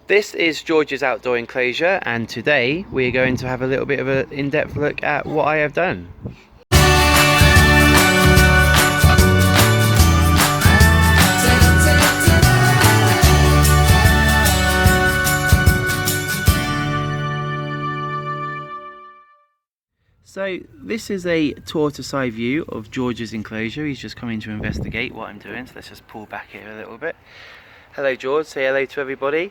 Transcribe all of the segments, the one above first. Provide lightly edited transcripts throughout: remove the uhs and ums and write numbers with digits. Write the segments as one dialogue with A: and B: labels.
A: This is George's outdoor enclosure, and today we're going to have a little bit of an in-depth look at what I have done. So this is a tortoise eye view of George's enclosure. He's just coming to investigate what I'm doing, so let's just pull back here a little bit. Hello George, say hello to everybody.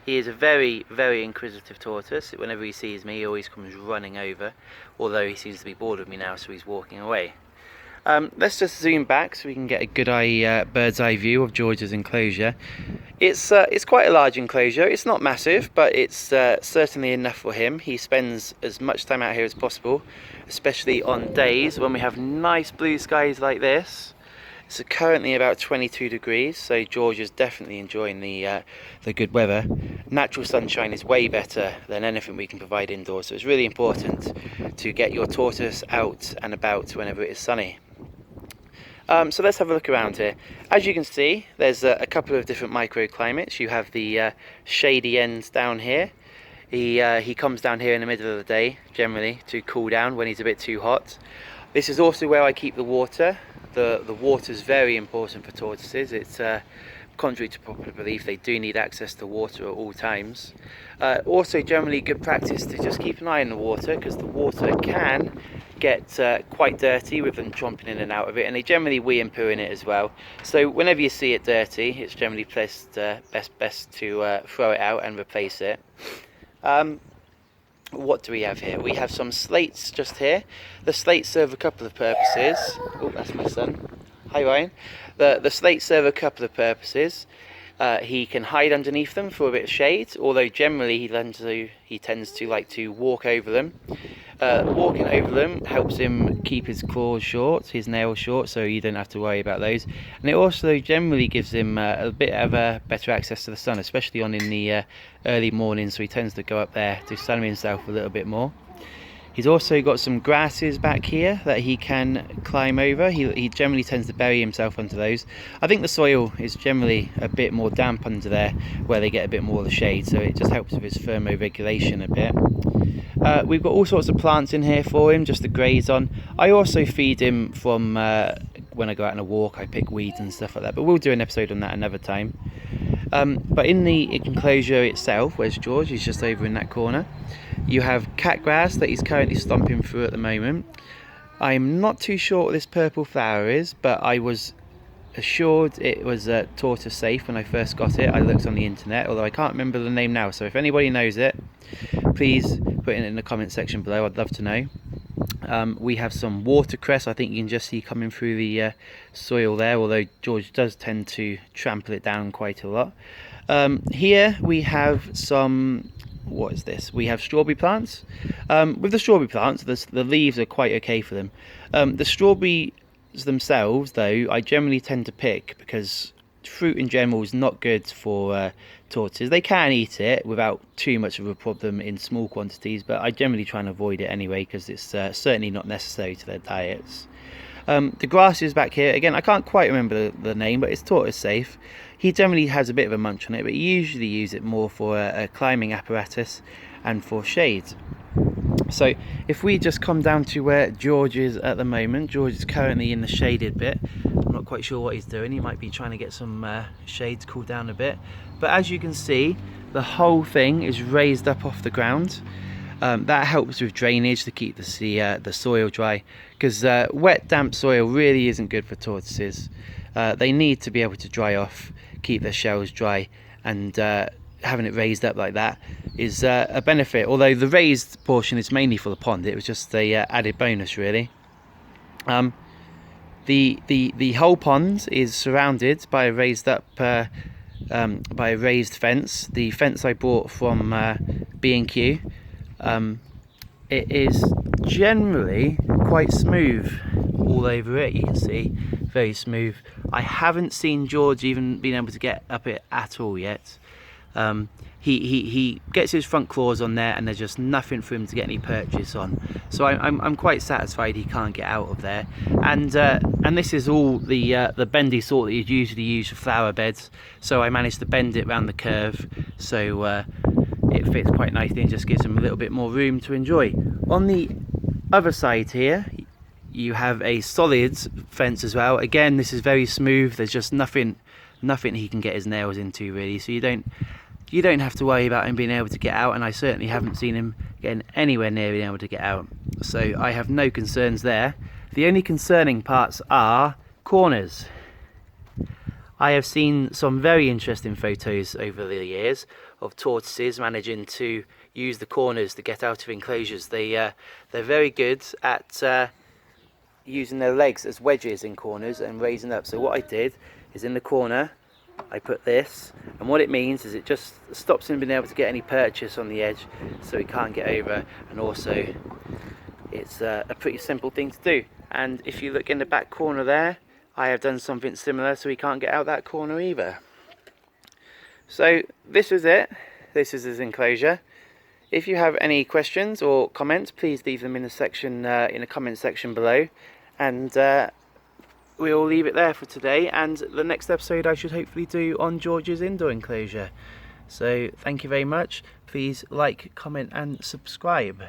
A: He is a very, very inquisitive tortoise. Whenever he sees me, he always comes running over, although he seems to be bored of me now, so he's walking away. Let's just zoom back so we can get a good bird's eye view of George's enclosure. It's quite a large enclosure. It's not massive, but it's certainly enough for him. He spends as much time out here as possible, especially on days when we have nice blue skies like this. It's currently about 22 degrees, so George is definitely enjoying the good weather. Natural sunshine is way better than anything we can provide indoors, so it's really important to get your tortoise out and about whenever it is sunny. So let's have a look around here. As you can see, there's a couple of different microclimates. You have the shady ends down here. He comes down here in the middle of the day, generally, to cool down when he's a bit too hot. This is also where I keep the water. The water is very important for tortoises. It's contrary to popular belief, they do need access to water at all times. Also, generally good practice to just keep an eye on the water, because the water can get quite dirty with them chomping in and out of it, and they generally wee and poo in it as well. So whenever you see it dirty, it's generally best to throw it out and replace it. What do we have here? We have some slates just here. The slates serve a couple of purposes. Oh, that's my son. Hi Ryan. The slates serve a couple of purposes. He can hide underneath them for a bit of shade, although generally he tends to like to walk over them. Walking over them helps him keep his claws short, his nails short, so you don't have to worry about those. And it also generally gives him a bit of better access to the sun, especially in the early morning, so he tends to go up there to sun himself a little bit more. He's also got some grasses back here that he can climb over. He generally tends to bury himself under those. I think the soil is generally a bit more damp under there, where they get a bit more of the shade, so it just helps with his thermoregulation a bit. We've got all sorts of plants in here for him just to graze on. I also feed him from when I go out on a walk. I pick weeds and stuff like that, but we'll do an episode on that another time. But in the enclosure itself, where's George? He's just over in that corner. You have cat grass that he's currently stomping through at the moment. I'm not too sure what this purple flower is, but I was assured it was tortoise safe when I first got it. I looked on the internet, although I can't remember the name now, so if anybody knows it, please put it in the comment section below. I'd love to know. We have some watercress. I think you can just see coming through the soil there, although George does tend to trample it down quite a lot. Here we have some, what is this? We have strawberry plants. With the strawberry plants, the leaves are quite okay for them. The strawberries themselves, though, I generally tend to pick, because fruit in general is not good for tortoises. They can eat it without too much of a problem in small quantities, but I generally try and avoid it anyway, because it's certainly not necessary to their diets. The grasses back here, again, I can't quite remember the name, but it's tortoise safe. He generally has a bit of a munch on it, but you usually use it more for a climbing apparatus and for shade. So if we just come down to where George is at the moment, George is currently in the shaded bit. I'm not quite sure what he's doing. He might be trying to get some shade to cool down a bit. But as you can see, the whole thing is raised up off the ground. That helps with drainage to keep the soil dry, because wet, damp soil really isn't good for tortoises. They need to be able to dry off, keep their shells dry, and having it raised up like that is a benefit. Although the raised portion is mainly for the pond, it was just a added bonus, really. The whole pond is surrounded by a raised fence. The fence I bought from B&Q. It is generally quite smooth all over it. You can see, very smooth. I haven't seen George even been able to get up it at all yet. He gets his front claws on there, and there's just nothing for him to get any purchase on. So I'm quite satisfied he can't get out of there. And this is all the bendy sort that you'd usually use for flower beds. So I managed to bend it around the curve, so it fits quite nicely and just gives him a little bit more room to enjoy. On the other side here, you have a solid fence as well. Again, this is very smooth. There's just nothing he can get his nails into really, so you don't have to worry about him being able to get out, and I certainly haven't seen him getting anywhere near being able to get out, so I have no concerns there. The only concerning parts are corners. I have seen some very interesting photos over the years of tortoises managing to use the corners to get out of enclosures. They're very good at using their legs as wedges in corners and raising up. So what I did is, in the corner I put this, and what it means is it just stops him being able to get any purchase on the edge, so he can't get over, and also it's a pretty simple thing to do. And if you look in the back corner there, I have done something similar, so he can't get out that corner either. So this is it. This is his enclosure. If you have any questions or comments, please leave them in the section, in the comment section below, and we'll leave it there for today. And the next episode I should hopefully do on George's indoor enclosure. So thank you very much. Please like, comment and subscribe.